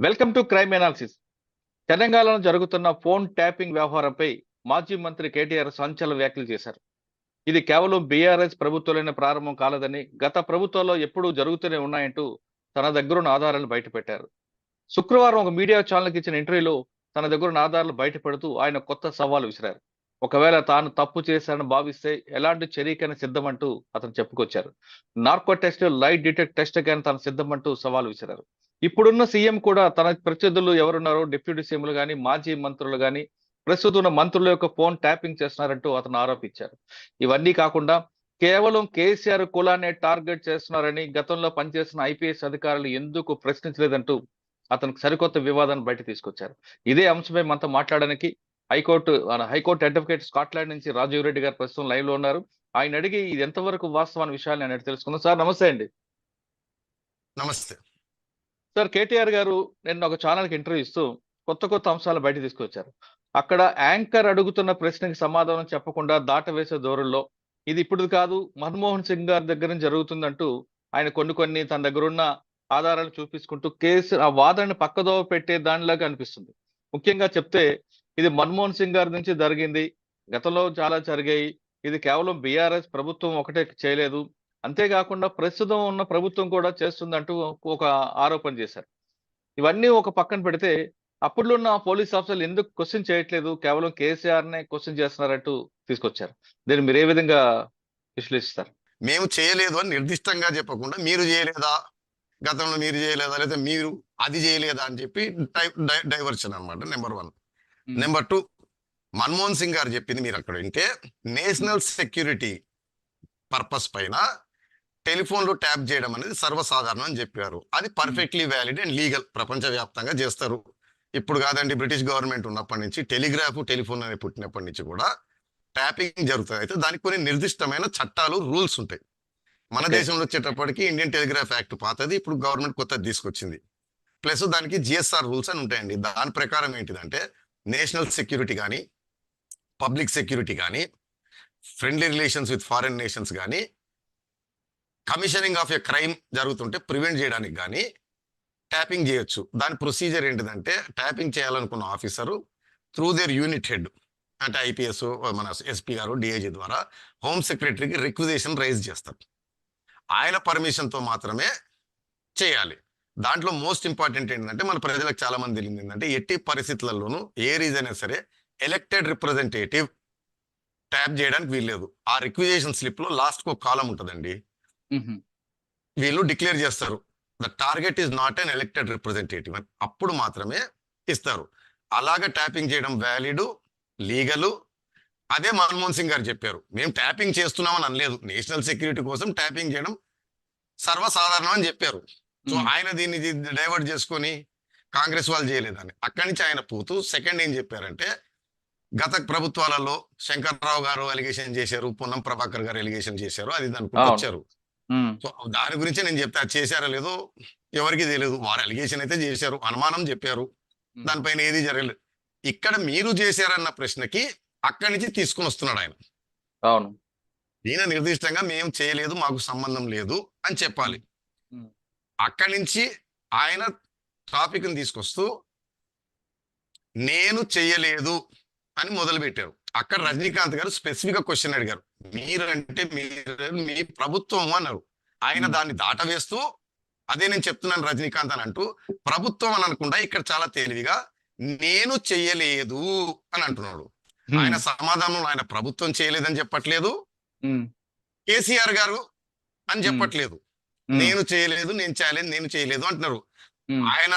Welcome to crime analysis. తెలంగాణలో జరుగుతున్న phone tapping వ్యవహారంపై మాజీ మంత్రి కేటీఆర్ సంచలన వ్యాఖ్యలు చేశారు. ఇది కేవలం బీఆర్ఎస్ ప్రభుత్వంలోనే ప్రారంభం కాలేదని, గత ప్రభుత్వాల్లో ఎప్పుడూ జరుగుతూనే ఉన్నాయంటూ తన దగ్గరున్న ఆధారాలను బయటపెట్టారు. శుక్రవారం ఒక మీడియా ఛానల్కి ఇచ్చిన ఇంటర్వ్యూలో తన దగ్గరున్న ఆధారాలు బయటపెడుతూ ఆయన కొత్త సవాలు విసిరారు. ఒకవేళ తాను తప్పు చేశానని భావిస్తే ఎలాంటి చర్యకైనా సిద్ధమంటూ అతను చెప్పుకొచ్చారు. Narco test, light detect test కైనా తాను సిద్ధమంటూ సవాల్ విసిరారు. ఇప్పుడున్న సీఎం కూడా తన ప్రత్యర్థులు ఎవరున్నారో డిప్యూటీ సీఎంలు గాని, మాజీ మంత్రులు గాని, ప్రస్తుతం ఉన్న మంత్రుల యొక్క ఫోన్ ట్యాపింగ్ చేస్తున్నారంటూ అతను ఆరోపించారు. ఇవన్నీ కాకుండా కేవలం కేసీఆర్ కులాన్ని టార్గెట్ చేస్తున్నారని, గతంలో పనిచేసిన ఐపీఎస్ అధికారులు ఎందుకు ప్రశ్నించలేదంటూ అతనికి సరికొత్త వివాదాన్ని బయట తీసుకొచ్చారు. ఇదే అంశంపై మనతో మాట్లాడడానికి హైకోర్టు అడ్వకేట్ స్కాట్లాండ్ నుంచి రాజీవ్ రెడ్డి గారు ప్రస్తుతం లైవ్ లో ఉన్నారు. ఆయన అడిగి ఇది ఎంతవరకు వాస్తవాన్ని విషయాన్ని అనేది తెలుసుకుందాం. సార్ నమస్తే అండి. నమస్తే సార్, కేటీఆర్ గారు నిన్న ఒక ఛానల్కి ఇంటర్వ్యూ ఇస్తూ కొత్త అంశాలు బయట తీసుకొచ్చారు. అక్కడ యాంకర్ అడుగుతున్న ప్రశ్నకి సమాధానం చెప్పకుండా దాటవేసే ధోరణిలో ఇది ఇప్పుడు కాదు, మన్మోహన్ సింగ్ గారి దగ్గర జరుగుతుందంటూ ఆయన కొన్ని తన దగ్గర ఉన్న ఆధారాలు చూపించుకుంటూ కేసు ఆ వాదనని పక్కదోవ పెట్టే దానిలాగా అనిపిస్తుంది. ముఖ్యంగా చెప్తే ఇది మన్మోహన్ సింగ్ గారి నుంచి జరిగింది, గతంలో చాలా జరిగాయి, ఇది కేవలం బీఆర్ఎస్ ప్రభుత్వం ఒకటే చేయలేదు, అంతేకాకుండా ప్రస్తుతం ఉన్న ప్రభుత్వం కూడా చేస్తుందంటూ ఒక ఆరోపణ చేశారు. ఇవన్నీ ఒక పక్కన పెడితే అప్పుడులో ఉన్న పోలీస్ ఆఫీసర్లు ఎందుకు క్వశ్చన్ చేయట్లేదు, కేవలం కేసీఆర్ నే క్వశ్చన్ చేస్తున్నారంటూ తీసుకొచ్చారు. దీన్ని మీరు ఏ విధంగా విశ్లేషిస్తారు? మేము చేయలేదు అని నిర్దిష్టంగా చెప్పకుండా మీరు చేయలేదా, గతంలో మీరు చేయలేదా, లేదా మీరు అది చేయలేదా అని చెప్పి డైవర్షన్ అనమాట. నెంబర్ 1. నెంబర్ 2, మన్మోహన్ సింగ్ గారు చెప్పింది మీరు అక్కడ వింటే, నేషనల్ సెక్యూరిటీ పర్పస్ పైన టెలిఫోన్లో ట్యాప్ చేయడం అనేది సర్వసాధారణం అని చెప్పారు. అది పర్ఫెక్ట్లీ వ్యాలిడ్ అండ్ లీగల్, ప్రపంచవ్యాప్తంగా చేస్తారు. ఇప్పుడు కాదండి, బ్రిటిష్ గవర్నమెంట్ ఉన్నప్పటి నుంచి టెలిగ్రాఫ్, టెలిఫోన్ అనేది పుట్టినప్పటి నుంచి కూడా ట్యాపింగ్ జరుగుతుంది. అయితే దానికి కొన్ని నిర్దిష్టమైన చట్టాలు, రూల్స్ ఉంటాయి. మన దేశంలో వచ్చేటప్పటికి ఇండియన్ టెలిగ్రాఫ్ యాక్ట్ పాతది, ఇప్పుడు గవర్నమెంట్ కొత్తది తీసుకొచ్చింది. ప్లస్ దానికి జిఎస్ఆర్ రూల్స్ అని ఉంటాయండి. దాని ప్రకారం ఏంటిదంటే, నేషనల్ సెక్యూరిటీ కానీ, పబ్లిక్ సెక్యూరిటీ కానీ, friendly relations with foreign nations కానీ, కమిషనింగ్ ఆఫ్ ఎ క్రైమ్ జరుగుతుంటే ప్రివెంట్ చేయడానికి కానీ ట్యాపింగ్ చేయొచ్చు. దాని ప్రొసీజర్ ఏంటిదంటే, ట్యాపింగ్ చేయాలనుకున్న officer through there unit head, అంటే ఐపీఎస్, మన ఎస్పీ గారు, డిఐజీ ద్వారా హోమ్ సెక్రటరీకి రిక్విజిషన్ రైజ్ చేస్తారు. ఆయన పర్మిషన్తో మాత్రమే చేయాలి. దాంట్లో మోస్ట్ ఇంపార్టెంట్ ఏంటంటే, మన ప్రజలకు చాలా మంది తెలియదు ఏంటంటే, ఎట్టి పరిస్థితులలోనూ ఏ రీజన్ అయినా సరే ఎలక్టెడ్ రిప్రజెంటేటివ్ ట్యాప్ చేయడానికి వీల్లేదు. ఆ రిక్విజిషన్ స్లిప్ లో లాస్ట్ ఒక కాలం ఉంటుందండి. వీళ్ళు డిక్లేర్ చేస్తారు, the target is not an elected representative అని. అప్పుడు మాత్రమే ఇస్తారు. అలాగే ట్యాపింగ్ చేయడం వ్యాలిడ్, లీగలు. అదే మన్మోహన్ సింగ్ గారు చెప్పారు, మేము ట్యాపింగ్ చేస్తున్నామని అనలేదు, నేషనల్ సెక్యూరిటీ కోసం ట్యాపింగ్ చేయడం సర్వసాధారణం అని చెప్పారు. సో ఆయన దీన్ని డైవర్ట్ చేసుకొని కాంగ్రెస్ వాళ్ళు చేయలేదని అక్కడి నుంచి ఆయన పోతూ సెకండ్ ఏం చెప్పారంటే, గత ప్రభుత్వాలలో శంకర్రావు గారు అలిగేషన్ చేశారు, పొన్నం ప్రభాకర్ గారు అలిగేషన్ చేశారు, అది దానికి వచ్చారు. సో దాని గురించి నేను చెప్తే, అది చేశారో లేదో ఎవరికి తెలియదు. వారు అలిగేషన్ అయితే చేశారు, అనుమానం చెప్పారు, దానిపైన ఏది జరగలేదు. ఇక్కడ మీరు చేశారన్న ప్రశ్నకి అక్కడి నుంచి తీసుకుని వస్తున్నాడు ఆయన. అవును, ఈయన నిర్దిష్టంగా మేము చేయలేదు, మాకు సంబంధం లేదు అని చెప్పాలి. అక్కడి నుంచి ఆయన టాపిక్ ని తీసుకొస్తూ నేను చెయ్యలేదు అని మొదలు పెట్టారు. అక్కడ రజనీకాంత్ గారు స్పెసిఫిక్ గా క్వశ్చన్ అడిగారు, మీరంటే మీ ప్రభుత్వం అన్నారు. ఆయన దాన్ని దాటవేస్తూ, అదే నేను చెప్తున్నాను రజనీకాంత్ అని అంటూ, ప్రభుత్వం అని అనకుండా ఇక్కడ చాలా తెలివిగా నేను చెయ్యలేదు అని అంటున్నాడు. ఆయన సమాధానంలో ఆయన ప్రభుత్వం చేయలేదని చెప్పట్లేదు, కేసీఆర్ గారు అని చెప్పట్లేదు, నేను చేయలేదు, నేను చేయలేదు అంటున్నారు. ఆయన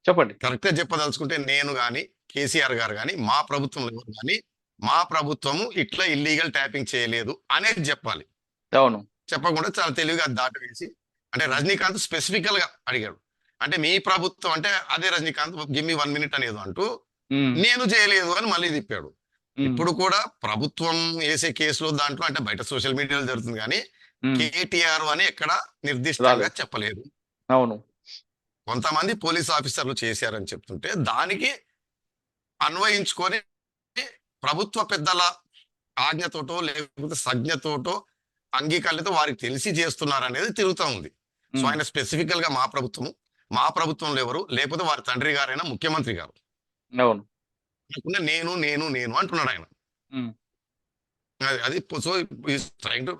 చెప్పండి, కరెక్ట్ గా చెప్పదలుచుకుంటే, నేను గాని కేసీఆర్ గారు గాని మా ప్రభుత్వంలో ఎవరు గాని మా ప్రభుత్వము ఇట్లా ఇల్లీగల్ ట్యాపింగ్ చేయలేదు అనేది చెప్పాలి. అవును, చెప్పకుండా చాలా తెలివిగా దాటవేసి, అంటే రజనీకాంత్ స్పెసిఫికల్ గా అడిగాడు, అంటే మీ ప్రభుత్వం అంటే అదే రజనీకాంత్ గివ్ మీ 1 minute అనేది అంటూ నేను చేయలేదు అని మళ్ళీ తిప్పాడు. ఇప్పుడు కూడా ప్రభుత్వం వేసే కేసులో దాంట్లో, అంటే బయట సోషల్ మీడియాలో జరుగుతుంది కానీ కేటీఆర్ అని ఎక్కడ నిర్దిష్టంగా చెప్పలేదు. అవును, కొంతమంది పోలీస్ ఆఫీసర్లు చేశారని చెప్తుంటే దానికి అన్వయించుకొని ప్రభుత్వ పెద్దల ఆజ్ఞతోటో లేకపోతే సజ్ఞతోటో అంగీకారంతో వారికి తెలిసి చేస్తున్నారు అనేది తిరుగుతూ ఉంది. సో ఆయన స్పెసిఫికల్ గా మా ప్రభుత్వము, మా ప్రభుత్వంలో ఎవరు, లేకపోతే వారి తండ్రి గారైనా ముఖ్యమంత్రి గారు. అవును. లేకుండా నేను నేను నేను అంటున్నాడు ఆయన. హ్మ్. అది అది సో ట్రైంగ్ టు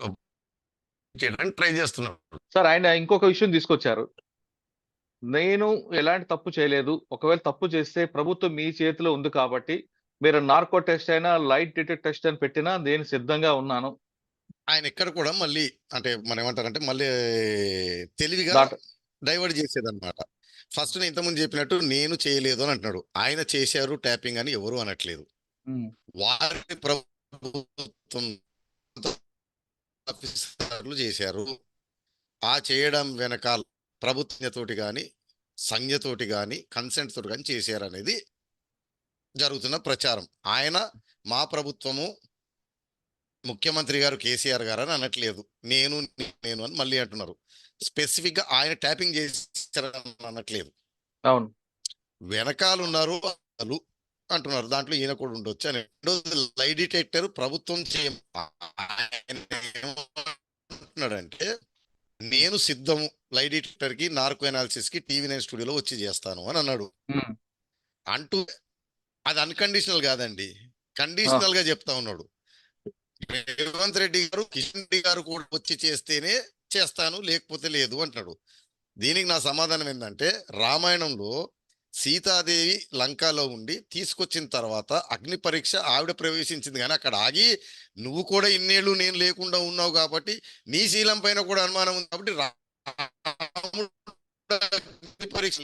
చేయడానికి ట్రై చేస్తున్నాడు. సార్ ఆయన ఇంకొక విషయం తీసుకొచ్చారు. నేను ఎలాంటి తప్పు చేయలేదు. ఒకవేళ తప్పు చేస్తే ప్రభుత్వం మీ చేతిలో ఉంది కాబట్టి, మీరు నార్కో టెస్ట్ అయినా, లైట్ డిటెక్ట్ టెస్ట్ అని పెట్టినా నేను సిద్ధంగా ఉన్నాను. ఆయన ఎక్కడ కూడా మళ్ళీ అంటే మనం ఏమంటారంటే మళ్ళీ తెలివిగా దాట్ డైవర్ట్ చేసేదన్నమాట. ఫస్ట్ నేను ఇంతకుముందు చెప్పినట్టు నేను చేయలేదు అని అంటున్నాడు. ఆయన చేశారు ట్యాపింగ్ అని ఎవరు అనట్లేదు. హ్మ్. వారి ప్రభుత్వం ఆఫీసర్లు చేశారు. ఆ చేయడం వెనకాల ప్రభుత్వతోటి కానీ సంఘతోటి కానీ కన్సెంట్ తోటి కానీ చేశారనేది జరుగుతున్న ప్రచారం. ఆయన మా ప్రభుత్వము ముఖ్యమంత్రి గారు కేసీఆర్ గారు అని అనట్లేదు. నేను నేను అని మళ్ళీ అంటున్నారు. స్పెసిఫిక్ గా ఆయన ట్యాపింగ్ చేశారని అనట్లేదు. అవును. వెనకాల ఉన్నారు వాళ్ళు అంటున్నారు. దాంట్లో ఈయన కూడా ఉండొచ్చు అని. రెండోది లై డిటెక్టర్ ప్రభుత్వం ఏమంటున్నాడంటే నేను సిద్ధము లై డిటెక్టర్ కి నార్కో అనాలిసిస్ కి టీవీ9 స్టూడియోలో వచ్చి చేస్తాను అని అన్నాడు. హ్మ్. అంటూ అది అన్కండిషనల్ కాదండి, ఆ! కండిషనల్ గా చెప్తా ఉన్నాడు. రేవంత్ రెడ్డి గారు కిషన్ రెడ్డి గారు కూడా వచ్చి చేస్తేనే చేస్తాను లేకపోతే లేదు అంటున్నాడు. దీనికి నా సమాధానం ఏంటంటే రామాయణంలో సీతాదేవి లంకలో ఉండి తీసుకొచ్చిన తర్వాత అగ్ని పరీక్ష ఆవిడ ప్రవేశించింది, కానీ అక్కడ ఆగి నువ్వు కూడా ఇన్నేళ్ళు నేను లేకుండా ఉన్నావు కాబట్టి నీ శీలం పైన కూడా అనుమానం ఉంది కాబట్టి రాముడు అగ్ని పరీక్ష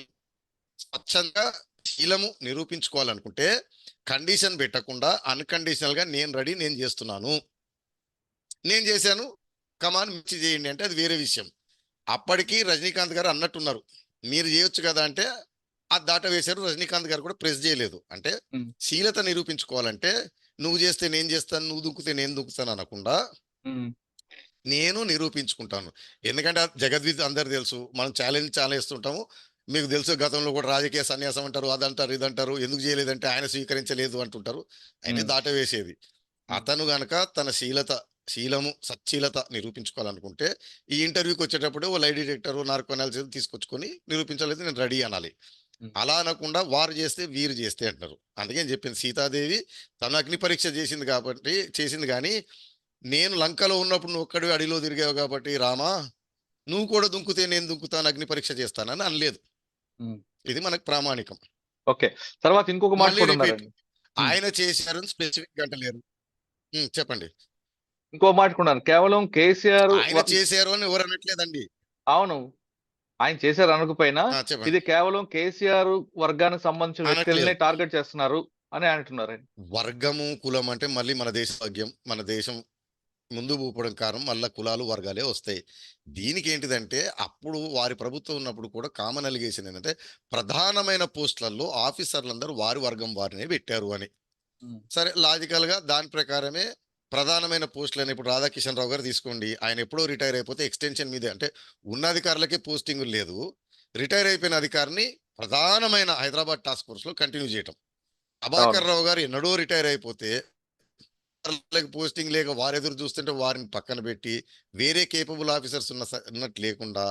స్వచ్ఛంగా శీలము నిరూపించుకోవాలనుకుంటే కండిషన్ పెట్టకుండా అన్కండిషనల్ గా నేను రెడీ, నేను చేస్తున్నాను, నేను చేశాను, కమాన్ మిర్చి చేయండి అంటే అది వేరే విషయం. అప్పటికి రజనీకాంత్ గారు అన్నట్టున్నారు మీరు చేయొచ్చు కదా అంటే ఆ దాట వేశారు. రజనీకాంత్ గారు కూడా ప్రెస్ చేయలేదు. అంటే హ్మ్. శీలత నిరూపించుకోవాలంటే నువ్వు చేస్తే నేను చేస్తాను, నువ్వు దుక్కితే నేను దుక్కుతాను అనకుండా హ్మ్. నేను నిరూపించుకుంటాను. ఎందుకంటే జగద్విత్ అందరు తెలుసు, మనం ఛాలెంజ్ చాలా ఇస్తుంటాము. మీకు తెలుసు గతంలో కూడా రాజకీయ సన్యాసం అంటారు, అదంటారు ఇదంటారు, ఎందుకు చేయలేదంటే ఆయన స్వీకరించలేదు అంటుంటారు. ఆయన హ్మ్. దాట వేసేది. హ్మ్. అతను గనక తన శీలము సచ్చీలత నిరూపించుకోవాలనుకుంటే ఈ ఇంటర్వ్యూకి వచ్చేటప్పుడు ఓ లై డిటెక్టర్ నార్కో అనాలిసిస్ తీసుకొచ్చుకొని నిరూపించలేదు నేను రెడీ అనాలి. హ్మ్. అలా అనకుండా వారు చేస్తే వీరు చేస్తే అంటారు. అందుకే నేను చెప్పింది సీతాదేవి తన అగ్ని పరీక్ష చేసింది కాబట్టి చేసింది, కానీ నేను లంకలో ఉన్నప్పుడు నువ్వు ఒక్కడివి అడవిలో తిరిగావు కాబట్టి రామా నువ్వు కూడా దుంకుతే నేను దుంకుతాను అగ్ని పరీక్ష చేస్తానని అనలేదు. హ్మ్. ఇది మనకు ప్రామాణికం. ఓకే. తర్వాత ఇంకొక మాట మళ్ళీ కూడా రిపీట్, ఉన్నారండి. హ్మ్. ఆయన చేశారని స్పెసిఫిక్ అంటలేరు. చెప్పండి. ఇంకో మాట కూడా ఉన్నారు. కేవలం కేసీఆర్ ఆయన చేశారు అని ఎవరు అనట్లేదండి. అవును. ఆయన చేశారు అనకపోయినా, చెప్పండి. ఇది కేవలం కేసీఆర్ వర్గానికి సంబంధించిన వ్యక్తులనే అనట్లేదు. టార్గెట్ చేస్తున్నారు అని అంటున్నారండి. వర్గము కులం అంటే మళ్ళీ మన దేశ భాగ్యం, మన దేశం ముందు ఊపడం కారణం మళ్ళా కులాలు వర్గాలే వస్తాయి. దీనికి ఏంటిదంటే అప్పుడు వారి ప్రభుత్వం ఉన్నప్పుడు కూడా కామన్ అలిగేషన్ ఏంటంటే ప్రధానమైన పోస్టులలో ఆఫీసర్లందరూ వారి వర్గం వారినే పెట్టారు అని. హ్మ్. సరే లాజికల్ గా దాని ప్రకారమే ప్రధానమైన పోస్టులని ఇప్పుడు రాధాకిషన్ రావు గారు తీసుకోండి. ఆయన ఎప్పుడో రిటైర్ అయిపోతే ఎక్స్టెన్షన్ మీదే అంటే ఉన్న అధికారులకే పోస్టింగ్ లేదు. రిటైర్ అయిపోయిన అధికారిని ప్రధానమైన హైదరాబాద్ టాస్క్ ఫోర్స్ లో కంటిన్యూ చేయటం. అవును. ప్రభాకర్ రావు గారు ఎన్నడో రిటైర్ అయిపోతే పోస్టింగ్ లేక వారు ఎదురు చూస్తుంటే వారిని పక్కన పెట్టి వేరే కేపబుల్ ఆఫీసర్స్ ఉన్నట్టు లేకుండా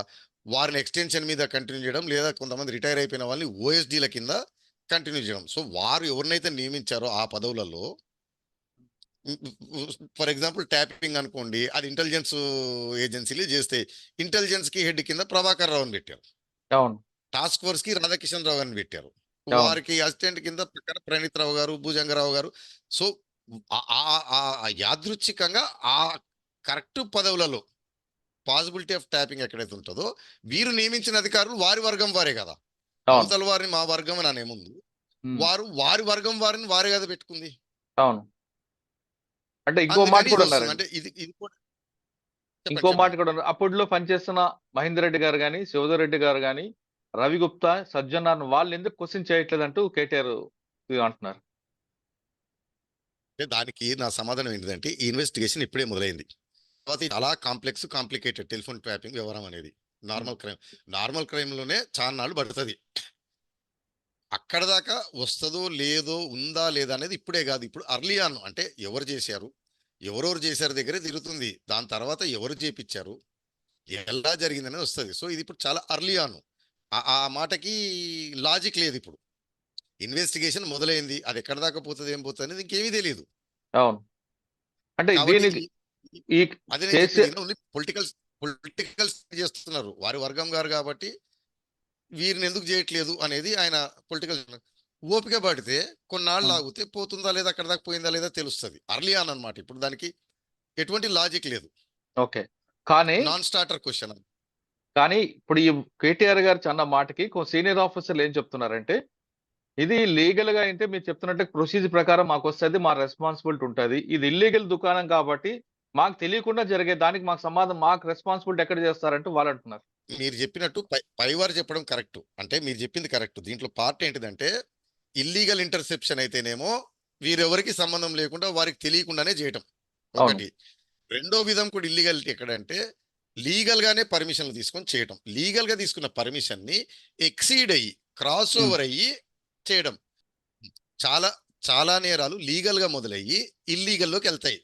వారిని ఎక్స్టెన్షన్ మీద కంటిన్యూ చేయడం, లేదా కొంతమంది రిటైర్ అయిపోయిన వాళ్ళని ఓఎస్డీల కింద కంటిన్యూ చేయడం. సో వారు ఎవరినైతే నియమించారో ఆ పదవులలో ఫర్ ఎగ్జాంపుల్ ట్యాపింగ్ అనుకోండి, అది ఇంటెలిజెన్స్ ఏజెన్సీలు చేస్తే ఇంటెలిజెన్స్ కి హెడ్ కింద ప్రభాకర్ రావుని పెట్టారు. అవును. టాస్క్ ఫోర్స్ కి రాధాకిషన్ రావు గారిని పెట్టారు. అవును. వారికి అసిస్టెంట్ కింద పక్కన ప్రణీత్ రావు గారు, భుజంగరావు గారు. సో యాదృచ్ఛికంగా ఆ కరెక్ట్ పదవులలో పాసిబిలిటీ ఆఫ్ ట్యాపింగ్ ఎక్కడైతే ఉంటుందో వీరు నియమించిన అధికారులు వారి వర్గం వారే కదా. అవును. అవతల వారిని మా వర్గం అని అనేముందు హ్మ్. వారి వర్గం వారిని వారే కదా పెట్టుకుంది. అవును. అంటే ఇంకో మాట అందుకని ఇది కూడా వస్తుంది. అన్నారండి. అంటే ఇది కూడా ఇంకో చెప్పండి మాట చెప్పండి. కూడా ఉన్నారు. అప్పట్లో పనిచేస్తున్న మహేందర్ రెడ్డి గారు గాని, శివధర్ రెడ్డి గారు గాని, రవి గుప్తా, సజ్జనార్‌ని వాళ్ళెందుకు క్వెషన్ చేయట్లేదంటూ కేటీఆర్ అంటున్నారు. అంటే దానికి నా సమాధానం ఏంటిదంటే ఈ ఇన్వెస్టిగేషన్ ఇప్పుడే మొదలైంది. తర్వాత ఇది చాలా కాంప్లికేటెడ్ టెలిఫోన్ ట్యాపింగ్ వ్యవహారం అనేది. హ్మ్. నార్మల్ క్రైమ్ లోనే చాలా నాళ్ళు పడుతుంది. అక్కడ దాకా వస్తుందో లేదో ఉందా లేదా అనేది ఇప్పుడే కాదు, ఇప్పుడు అర్లీ ఆన్ అంటే ఎవరు చేశారు, ఎవరెవరు చేశారు దగ్గరే తిరుగుతుంది. దాని తర్వాత ఎవరు చేపించారు, ఎలా జరిగిందనేది వస్తుంది. సో ఇది ఇప్పుడు చాలా అర్లీ ఆన్. ఆ మాటకి లాజిక్ లేదు. ఇప్పుడు ఇన్వెస్టిగేషన్ మొదలైంది, అది ఎక్కడ దాకా పోతుంది ఏం పోతుంది అనేది ఇంకేమీ తెలియదు. అవును. అంటే కాబట్టి దీనికి ఈ- ఈ అదే నేను చేసే చెప్పేది, ఓన్లీ పొలిటికల్ పొలిటికల్ చేస్తున్నారు వారి వర్గం గారు కాబట్టి వీరిని ఎందుకు చేయట్లేదు అనేది ఆయన పొలిటికల్. ఓపిక పడితే కొన్నాళ్ళు ఉమ్, ఆగితే పోతుందా లేదా, అక్కడ దాకా పోయిందా లేదా తెలుస్తుంది. అర్లీ ఆన్ అనమాట. ఇప్పుడు దానికి ఎటువంటి లాజిక్ లేదు. ఓకే. కానీ నాన్ స్టార్టర్ క్వశ్చన్. కానీ ఇప్పుడు ఈ కేటీఆర్ గారు అన్న మాటకి సీనియర్ ఆఫీసర్లు ఏం చెప్తున్నారంటే, ఇది లీగల్ గా అయితే మీరు చెప్తున్నట్టు ప్రొసీజర్ ప్రకారం మాకు వస్తుంది, మా రెస్పాన్సిబిలిటీ ఉంటుంది. ఇది ఇల్లీగల్ దుకాణం కాబట్టి మాకు తెలియకుండా జరిగే దానికి మాకు సమాధానం, మాకు రెస్పాన్సిబిలిటీ ఎక్కడ చేస్తారంటూ వాళ్ళు అంటున్నారు. మీరు చెప్పినట్టు పైవారు చెప్పడం కరెక్ట్, అంటే మీరు చెప్పింది కరెక్ట్. దీంట్లో పార్ట్ ఏంటిదంటే ఇల్లీగల్ ఇంటర్సెప్షన్ అయితేనేమో వీరెవరికి సంబంధం లేకుండా వారికి తెలియకుండానే చేయటం అవును. ఒకటి. రెండో విధం కూడా ఇల్లీగలిటీ ఎక్కడంటే లీగల్ గానే పర్మిషన్లు తీసుకొని చేయటం. లీగల్ గా తీసుకున్న పర్మిషన్ ని ఎక్సీడ్ అయ్యి క్రాస్ ఉమ్, ఓవర్ అయ్యి చేయడం. చాలా చాలా నేరాలు లీగల్ గా మొదలయ్యి ఇల్లీగల్లోకి వెళ్తాయి.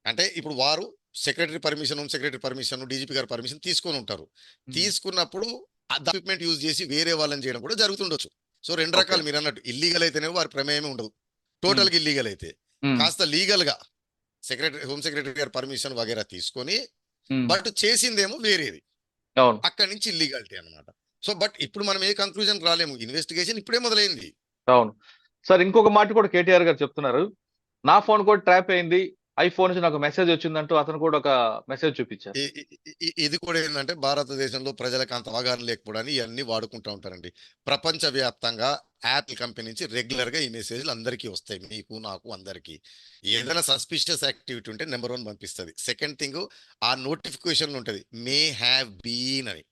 అంటే ఇప్పుడు వారు secretary permission, home secretary permission, DGP గారి పర్మిషన్ తీసుకొని ఉంటారు. ఉమ్, తీసుకున్నప్పుడు ఎక్విప్మెంట్ యూజ్ చేసి వేరే వాళ్ళని చేయడం కూడా జరుగుతుండొచ్చు. సో రెండు ఓకే. రకాలు మీరు అన్నట్టు, ఇల్లీగల్ అయితేనే వారి ప్రమేయమే ఉండదు. ఉమ్, టోటల్ గా ఇల్లీగల్ అయితే ఉమ్, కాస్త లీగల్ గా సెక్రటరీ, హోమ్ సెక్రటరీ గారి పర్మిషన్ వగేరా తీసుకొని, ఉమ్, బట్ చేసిందేమో వేరేది. అవును. అక్కడి నుంచి ఇల్లీగాలిటీ అన్నమాట. సో బట్ ఇప్పుడు మనం ఏ కంక్లూజన్ రాలేము, ఇన్వెస్టిగేషన్ ఇప్పుడే మొదలైంది. అవును. సార్, ఇంకొక మాట కూడా కేటీఆర్ గారు చెప్తున్నారు. నా ఫోన్ కూడా ట్రాప్ అయింది, ఐఫోన్ నుంచి నాకు మెసేజ్ వచ్చిందంటూ అతను కూడా ఒక మెసేజ్ చూపించారు. ఇది కూడా ఏంటంటే భారతదేశంలో ప్రజలకు అంత అవగాహన లేకపోవడానికి ఇవన్నీ వాడుకుంటూ ఉంటారండి. ప్రపంచ వ్యాప్తంగా యాపిల్ కంపెనీ నుంచి రెగ్యులర్ గా ఈ మెసేజ్లు అందరికీ వస్తాయి, మీకు నాకు అందరికీ. ఏదైనా సస్పిషియస్ యాక్టివిటీ ఉంటే నెంబర్ 1 పంపిస్తుంది. సెకండ్ థింగ్, ఆ నోటిఫికేషన్ ఉంటది, మే హ్యావ్ బీన్ అని,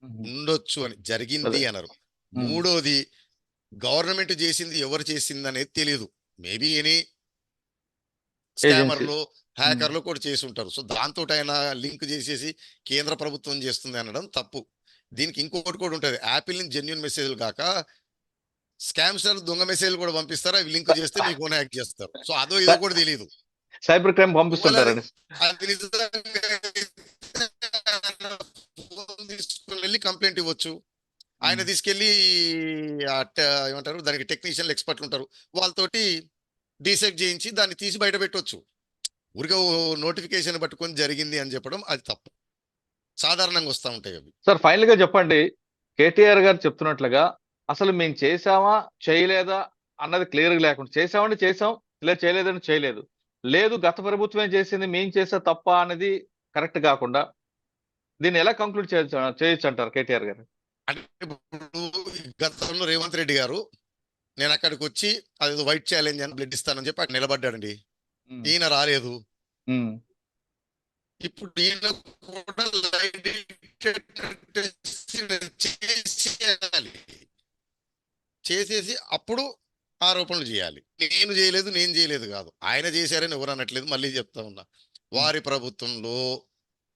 ఉమ్, ఉండొచ్చు అని, జరిగింది అదే. అనరు. ఉమ్, మూడోది, గవర్నమెంట్ చేసింది ఎవరు చేసింది అనేది తెలియదు. Maybe any agency. స్కామర్లు, ఉమ్, హ్యాకర్లు కూడా చేసి ఉంటారు. సో దాంతో ఆయన లింక్ చేసేసి కేంద్ర ప్రభుత్వం చేస్తుంది అనడం తప్పు. దీనికి ఇంకొకటి కూడా ఉంటుంది, యాపిల్ నుంచి జెన్యున్ మెసేజ్లు కాక స్కామ్స్టర్ దొంగ మెసేజ్లు కూడా పంపిస్తారు, అవి లింక్ చేస్తే మీకు ఓన్ హ్యాక్ చేస్తారు. సో అదో ఇదో కూడా తెలియదు. సైబర్ క్రైమ్ ఒకవేళ పంపిస్తుంటారండి. అది నిజంగా ఫోన్ తీసుకుని వెళ్ళి కంప్లైంట్ ఇవ్వచ్చు. ఆయన ఉమ్, తీసుకెళ్లి ఏమంటారు దానికి టెక్నీషియన్లు, ఎక్స్పర్ట్లు ఉంటారు, వాళ్ళతోటి డీసెక్ట్ చేయించి దాన్ని తీసి బయట పెట్టవచ్చు. ఊరికే నోటిఫికేషన్ పట్టుకొని జరిగింది అని చెప్పడం అది తప్పు. సాధారణంగా వస్తూ ఉంటాయి అవి. సార్, ఫైనల్ గా చెప్పండి. కేటీఆర్ గారు చెప్తున్నట్లుగా అసలు మేము చేసామా చేయలేదా అన్నది క్లియర్ గా లేకుండా, చేసామంటే చేసాం, లేదు చేయలేదని చేయలేదు, లేదు గత ప్రభుత్వం చేసింది మేము చేసా తప్ప అనేది కరెక్ట్ కాకుండా దీన్ని ఎలా కంక్లూడ్ చేయొచ్చు అంటారు కేటీఆర్ గారు? అంటే ఇప్పుడు గతంలో రేవంత్ రెడ్డి గారు నేను అక్కడికి వచ్చి అది వైట్ ఛాలెంజ్ అని బ్లడ్ ఇస్తానని చెప్పి అక్కడ నిలబడ్డాడండి. ఉమ్, ఈయన రాలేదు. ఉమ్, ఇప్పుడు ఈయన కూడా లైట్ చేసేయాలి. చేసేసి అప్పుడు ఆరోపణలు చేయాలి. నేను చేయలేదు కాదు, ఆయన చేశారని ఎవరు అనట్లేదు, మళ్ళీ చెప్తా ఉన్నా. ఉమ్, వారి ప్రభుత్వంలో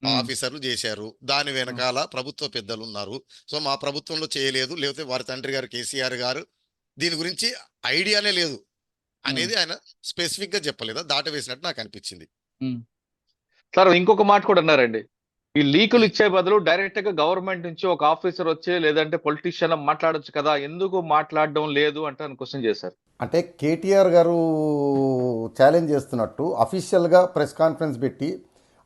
ఉమ్, ఆఫీసర్లు చేశారు, దాని ఉమ్, వెనకాల ప్రభుత్వ పెద్దలు ఉన్నారు. సో మా ప్రభుత్వంలో చేయలేదు, లేకపోతే వారి తండ్రి గారు కేసీఆర్ గారు దీని గురించి ఐడియానే లేదు ఉమ్, అనేది ఆయన స్పెసిఫిక్ గా చెప్పలేదా, దాట వేసినట్టు నాకు అనిపించింది. ఉమ్. సార్, ఇంకొక మాట కూడా అన్నారండి. ఈ లీకులు ఉమ్. ఇచ్చే బదులు డైరెక్ట్ గా గవర్నమెంట్ నుంచి ఒక ఆఫీసర్ వచ్చి లేదంటే పొలిటీషియన్ మాట్లాడొచ్చు కదా, ఎందుకు మాట్లాడడం లేదు అంటే అని క్వశ్చన్ చేశారు. అంటే కేటీఆర్ గారు ఛాలెంజ్ చేస్తున్నట్టు అఫీషియల్గా ప్రెస్ కాన్ఫరెన్స్ పెట్టి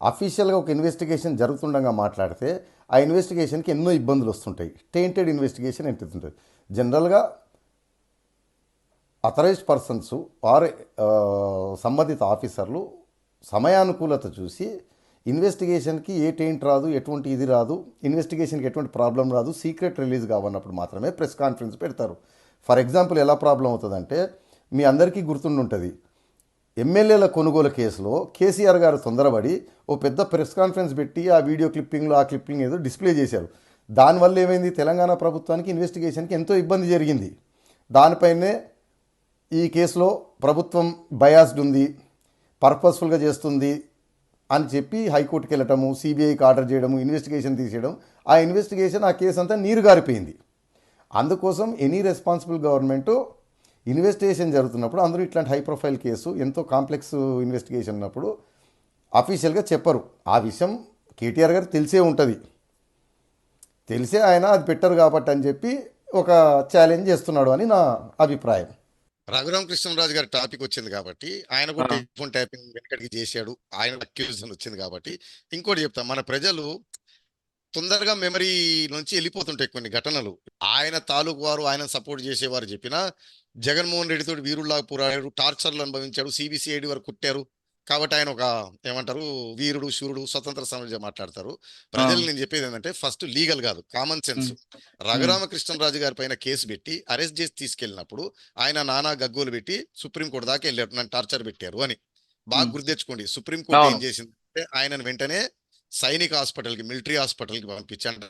అఫీషియల్గా ఒక ఇన్వెస్టిగేషన్ జరుగుతుండగా మాట్లాడితే ఆ ఇన్వెస్టిగేషన్కి ఎన్నో ఇబ్బందులు వస్తుంటాయి. టెయింటెడ్ ఇన్వెస్టిగేషన్ ఉంటుంది. జనరల్గా అథరైజ్డ్ పర్సన్స్ ఆర్ సంబంధిత ఆఫీసర్లు సమయానుకూలత చూసి ఇన్వెస్టిగేషన్కి ఏ టెయింట్ రాదు, ఎటువంటి ఇది రాదు, ఇన్వెస్టిగేషన్కి ఎటువంటి ప్రాబ్లం రాదు, సీక్రెట్ రిలీజ్ కావన్నప్పుడు మాత్రమే ప్రెస్ కాన్ఫరెన్స్ పెడతారు. ఫర్ ఎగ్జాంపుల్ ఎలా ప్రాబ్లం అవుతుందంటే, మీ అందరికీ గుర్తుండుంటుంది, ఎమ్మెల్యేల కొనుగోలు కేసులో కేసీఆర్ గారు తొందరపడి ఓ పెద్ద ప్రెస్ కాన్ఫరెన్స్ పెట్టి ఆ వీడియో క్లిప్పింగ్లో ఆ క్లిప్పింగ్ ఏదో డిస్ప్లే చేశారు. దానివల్ల ఏమైంది, తెలంగాణ ప్రభుత్వానికి ఇన్వెస్టిగేషన్కి ఎంతో ఇబ్బంది జరిగింది. దానిపైనే ఈ కేసులో ప్రభుత్వం బయాస్డ్ ఉంది, పర్పస్ఫుల్గా చేస్తుంది అని చెప్పి హైకోర్టుకి వెళ్ళటము, సిబిఐకి ఆర్డర్ చేయడము, ఇన్వెస్టిగేషన్ తీసేయడం, ఆ ఇన్వెస్టిగేషన్ ఆ కేసు అంతా నీరు గారిపోయింది. అందుకోసం ఎనీ రెస్పాన్సిబుల్ గవర్నమెంటు ఇన్వెస్టిగేషన్ జరుగుతున్నప్పుడు, అందరూ ఇట్లాంటి హై ప్రొఫైల్ కేసు ఎంతో కాంప్లెక్స్ ఇన్వెస్టిగేషన్ ఉన్నప్పుడు అఫీషియల్గా చెప్పరు. ఆ విషయం కేటీఆర్ గారు తెలిసే ఉంటుంది. తెలిసే ఆయన అది పెట్టరు కాబట్టి అని చెప్పి ఒక ఛాలెంజ్ చేస్తున్నాడు అని నా అభిప్రాయం. రఘురామకృష్ణరాజు గారి టాపిక్ వచ్చింది కాబట్టి ఆయన కూడా ఆ. టెలిఫోన్ ట్యాపింగ్ వెనకడికి చేశాడు, ఆయన అక్యూజన్ వచ్చింది కాబట్టి ఇంకోటి చెప్తాం, మన ప్రజలు తొందరగా మెమరీ నుంచి వెళ్ళిపోతుంటాయి కొన్ని ఘటనలు. ఆయన తాలూకు వారు ఆయన సపోర్ట్ చేసేవారు చెప్పినా జగన్మోహన్ రెడ్డితో వీరుల్లాగా పోరాడారు, టార్చర్లు అనుభవించాడు, సిబిసిఐడి వరకు కుట్టారు కాబట్టి ఆయన ఒక ఏమంటారు వీరుడు శూరుడు స్వతంత్ర సమరంగా మాట్లాడతారు. ప్రజలు నేను చెప్పేది ఏంటంటే ఫస్ట్ లీగల్ కాదు, కామన్ సెన్స్. రఘురామకృష్ణరాజు గారి పైన కేసు పెట్టి అరెస్ట్ చేసి తీసుకెళ్ళినప్పుడు ఆయన నానా గగ్గోలు పెట్టి సుప్రీంకోర్టు దాకా వెళ్ళారు, నన్ను టార్చర్ పెట్టారు అని. బాగా గుర్తెచ్చుకోండి, సుప్రీంకోర్టు ఏం అవును. చేసిందంటే ఆయనను వెంటనే సైనిక హాస్పిటల్కి, మిలిటరీ హాస్పిటల్కి పంపించండి.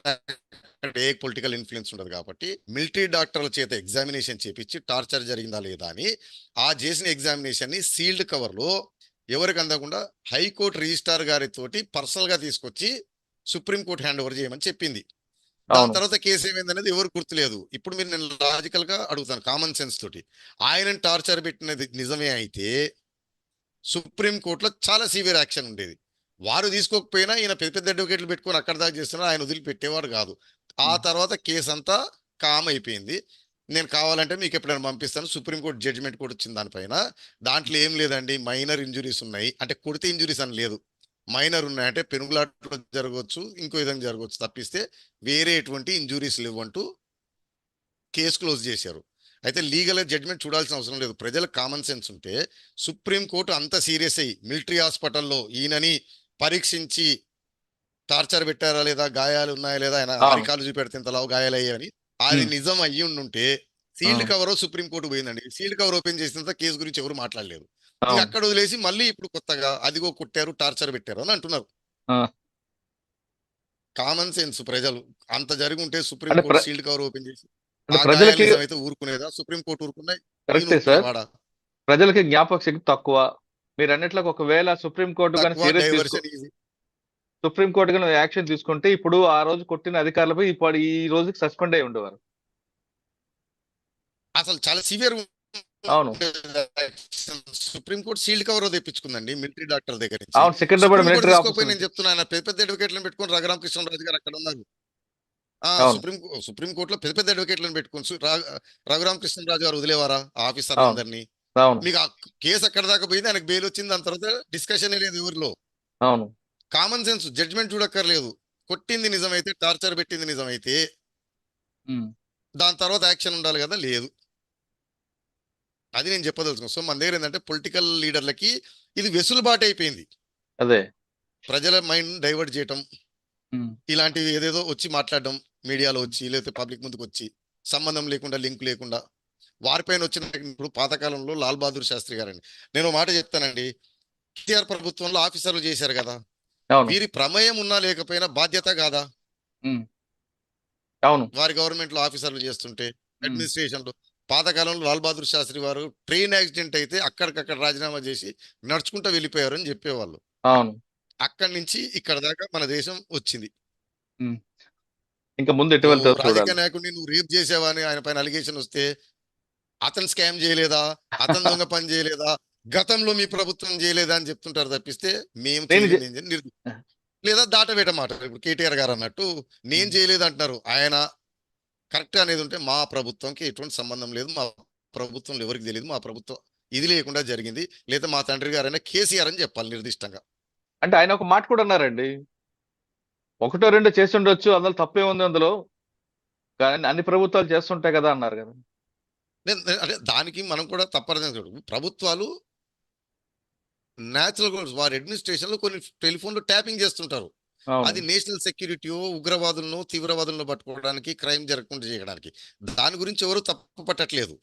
ఏ పొలిటికల్ ఇన్ఫ్లుయెన్స్ ఉండదు కాబట్టి మిలిటరీ డాక్టర్ల చేత ఎగ్జామినేషన్ చేపించి టార్చర్ జరిగిందా లేదా అని ఆ చేసిన ఎగ్జామినేషన్ ని సీల్డ్ కవర్ లో ఎవరికి అందకుండా హైకోర్టు రిజిస్ట్రార్ గారితోటి పర్సనల్ గా తీసుకొచ్చి సుప్రీంకోర్టు హ్యాండ్ ఓవర్ చేయమని చెప్పింది. దాని అవును. తర్వాత కేసు ఏమైంది అనేది ఎవరు గుర్తులేదు. ఇప్పుడు మీరు నేను లాజికల్ గా అడుగుతాను, కామన్ సెన్స్ తోటి ఆయనను టార్చర్ పెట్టినది నిజమే అయితే సుప్రీంకోర్టులో చాలా సివియర్ యాక్షన్ ఉండేది. వారు తీసుకోకపోయినా ఈయన పెద్ద పెద్ద అడ్వకేట్లు పెట్టుకొని అక్కడ దాకా చేస్తున్నా ఆయన వదిలిపెట్టేవాడు కాదు. ఆ తర్వాత కేసు అంతా కామ్ అయిపోయింది. నేను కావాలంటే మీకు ఎప్పుడైనా పంపిస్తాను, సుప్రీంకోర్టు జడ్జిమెంట్ కూడా వచ్చింది దానిపైన. దాంట్లో ఏం లేదండి, మైనర్ ఇంజురీస్ ఉన్నాయి, అంటే కొడితే ఇంజురీస్ అని లేదు, మైనర్ ఉన్నాయి, అంటే పెనుగులాటలో జరగవచ్చు, ఇంకో విధంగా జరగవచ్చు తప్పిస్తే వేరే ఎటువంటి ఇంజురీస్ లేవంటూ కేసు క్లోజ్ చేశారు. అయితే లీగల్ జడ్జ్మెంట్ చూడాల్సిన అవసరం లేదు. ప్రజలకు కామన్ సెన్స్ ఉంటే సుప్రీంకోర్టు అంత సీరియస్ అయ్యి మిలిటరీ హాస్పిటల్లో ఈయనని పరీక్షించి టార్చర్ పెట్టారా లేదా, గాయాలు ఉన్నాయా లేదా, ఆయన అవును. అరికాలు చూపెడితే ఇంతలావు గాయాలయ్యాయని అది నిజం అయ్యి ఉండుంటే సీల్డ్ ఆ. కవర్ సుప్రీంకోర్టు పోయిందండి. సీల్డ్ కవర్ ఓపెన్ చేసిన కేసు గురించి ఎవరు మాట్లాడలేదు. ఇంకా అవును. అక్కడ వదిలేసి మళ్ళీ ఇప్పుడు కొత్తగా అదిగో కుట్టారు, టార్చర్ పెట్టారు అని అంటున్నారు. ఆ. కామన్ సెన్స్ ప్రజలు అంత జరిగి ఉంటే అంటే సుప్రీంకోర్టు సీల్డ్ కవర్ ఓపెన్ చేసి అంటే ఆ గాయాలు ప్రజలకి నిజమైతే ఊరుకునేదా? సుప్రీంకోర్టు ఊరుకున్నాయి, ఈయన కరెక్టే సార్. ఊరుకునేవాడా? ప్రజలకి జ్ఞాపక శక్తి తక్కువ. మీరు అన్నట్లు ఒకవేళ సుప్రీంకోర్టు కానీ తక్కువ సీరియస్ డైవర్షన్ ఈజీ. సుప్రీంకోర్టు కానీ యాక్షన్ తీసుకుంటే ఇప్పుడు ఆ రోజు కొట్టిన అధికారులపై ఇప్పుడు ఈ రోజుకి సస్పెండ్ అయి ఉండేవారు. అసలు చాలా సివియర్. అవును. సుప్రీంకోర్టు సీల్డ్ కవర్ తెప్పించుకుందండి మిలిటరీ డాక్టర్ దగ్గర నుంచి. అవును. సికింద్రాబాద్ సుప్రీంకోర్టు మిలిటరీ తీసుకోకపోయి ఆఫీసర్ నేను చెప్తున్నా, ఆయన పెద్ద పెద్ద అడ్వకేట్లను పెట్టుకొని రఘురామకృష్ణరాజు గారు అక్కడ ఉన్నారు. అవును. సుప్రీంకోర్టులో పెద్ద పెద్ద అడ్వకేట్లను పెట్టుకొని రఘురామకృష్ణరాజు గారు వదిలేవారా ఆ ఆఫీసర్లందరినీ? అవును. మీకు ఆ కేసు అక్కడ దాకా పోయింది, ఆయనకు బెయిల్ వచ్చింది, దాని తర్వాత డిస్కషన్ లేదు ఊరిలో. అవును. కామన్ సెన్స్, జడ్జ్మెంట్ చూడక్కర్లేదు. కొట్టింది నిజమైతే, టార్చర్ పెట్టింది నిజమైతే ఉమ్. దాని తర్వాత యాక్షన్ ఉండాలి కదా, లేదు. అది నేను చెప్పదలుచుకున్నాను. సో మన దగ్గర ఏంటంటే పొలిటికల్ లీడర్లకి ఇది వెసులుబాటు అయిపోయింది. అదే. ప్రజల మైండ్ డైవర్ట్ చేయటం, ఉమ్. ఇలాంటివి ఏదేదో వచ్చి మాట్లాడడం, మీడియాలో వచ్చి లేకపోతే పబ్లిక్ ముందుకు వచ్చి సంబంధం లేకుండా, లింక్ లేకుండా వారిపైన వచ్చిన. ఇప్పుడు పాతకాలంలో లాల్ బహదూర్ శాస్త్రి గారండి, నేను మాట చెప్తానండి, కేసీఆర్ ప్రభుత్వంలో ఆఫీసర్లు చేశారు కదా, అవును. వీరి ప్రమేయం ఉన్నా లేకపోయినా బాధ్యత కాదా? ఉమ్. అవును. వారి గవర్నమెంట్ లో ఆఫీసర్లు చేస్తుంటే అడ్మినిస్ట్రేషన్ లో. పాతకాలంలో లాల్ బహదూర్ శాస్త్రి వారు ట్రైన్ యాక్సిడెంట్ అయితే అక్కడికక్కడ రాజీనామా చేసి నడుచుకుంటూ వెళ్ళిపోయారు అని చెప్పేవాళ్ళు. అవును. అక్కడి నుంచి ఇక్కడ దాకా మన దేశం వచ్చింది. ఉమ్. ఇంకా ముందు ఎటు నువ్వు వెళ్తారో చూడాలి. రాజకీయ నాయకుడిని నువ్వు రేప్ చేసావా అని ఆయన పైన అలిగేషన్ వస్తే, అతను స్కామ్ చేయలేదా, అతను దొంగ పని చేయలేదా, గతంలో మీ ప్రభుత్వం చేయలేదా అని చెప్తుంటారు తప్పిస్తే మేము నేను చేయలేదు లేదా దాటవేట మాట. ఇప్పుడు కేటీఆర్ గారు అన్నట్టు నేను చేయలేదు అంటున్నారు. ఆయన కరెక్ట్ అనేది ఉంటే మా ప్రభుత్వంకి ఎటువంటి సంబంధం లేదు, మా ప్రభుత్వంలో ఎవరికి తెలియదు, మా ప్రభుత్వం ఇది లేకుండా జరిగింది, లేదా మా తండ్రి గారైనా కేసీఆర్ అని చెప్పాలి నిర్దిష్టంగా. అంటే ఆయన ఒక మాట కూడా అన్నారండి, ఒకటో రెండో చేసి ఉండొచ్చు, అందులో తప్పే ఉంది అందులో, కానీ అన్ని ప్రభుత్వాలు చేస్తుంటాయి కదా అన్నారు కదా. అంటే దానికి మనం కూడా తప్పదు. ప్రభుత్వాలు న్యాచురల్ వారి అడ్మినిస్ట్రేషన్ లో కొన్ని టెలిఫోన్లు ట్యాపింగ్ చేస్తుంటారు. అది అవును. నేషనల్ సెక్యూరిటీయో, ఉగ్రవాదులను, తీవ్రవాదులను పట్టుకోవడానికి, క్రైమ్ జరగకుండా చేయడానికి. దాని గురించి ఎవరు తప్పు పట్టట్లేదు.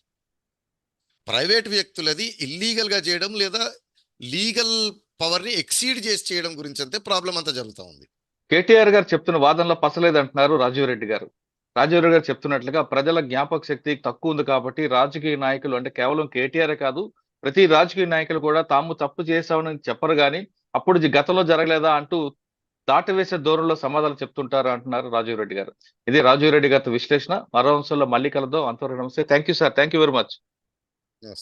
ప్రైవేట్ వ్యక్తులది ఇల్లీగల్ గా చేయడం లేదా లీగల్ పవర్ ని ఎక్సీడ్ చేసి చేయడం గురించి అంతే ప్రాబ్లం అంతా జరుగుతూ ఉంది. కేటీఆర్ గారు చెప్తున్న వాదనలో పసలేదు అంటున్నారు రాజీవ్ రెడ్డి గారు. రాజీవ్ రెడ్డి గారు చెప్తున్నట్లుగా ప్రజల జ్ఞాపక శక్తి తక్కువ ఉంది కాబట్టి రాజకీయ నాయకులు, అంటే కేవలం కేటీఆర్ కాదు, ప్రతి రాజకీయ నాయకులు కూడా తాము తప్పు చేశామని చెప్పరు కానీ అప్పుడు గతంలో జరగలేదా అంటూ దాటవేసే దూరంలో సమాధానం చెప్తుంటారు అంటున్నారు రాజీవ్ రెడ్డి గారు. ఇది రాజీవ్ రెడ్డి గారితో విశ్లేషణ. మరో అంశంలో మళ్ళీ కలదాం. అంతవరకు నమస్తే. Thank you sir. Thank you very much. Yes.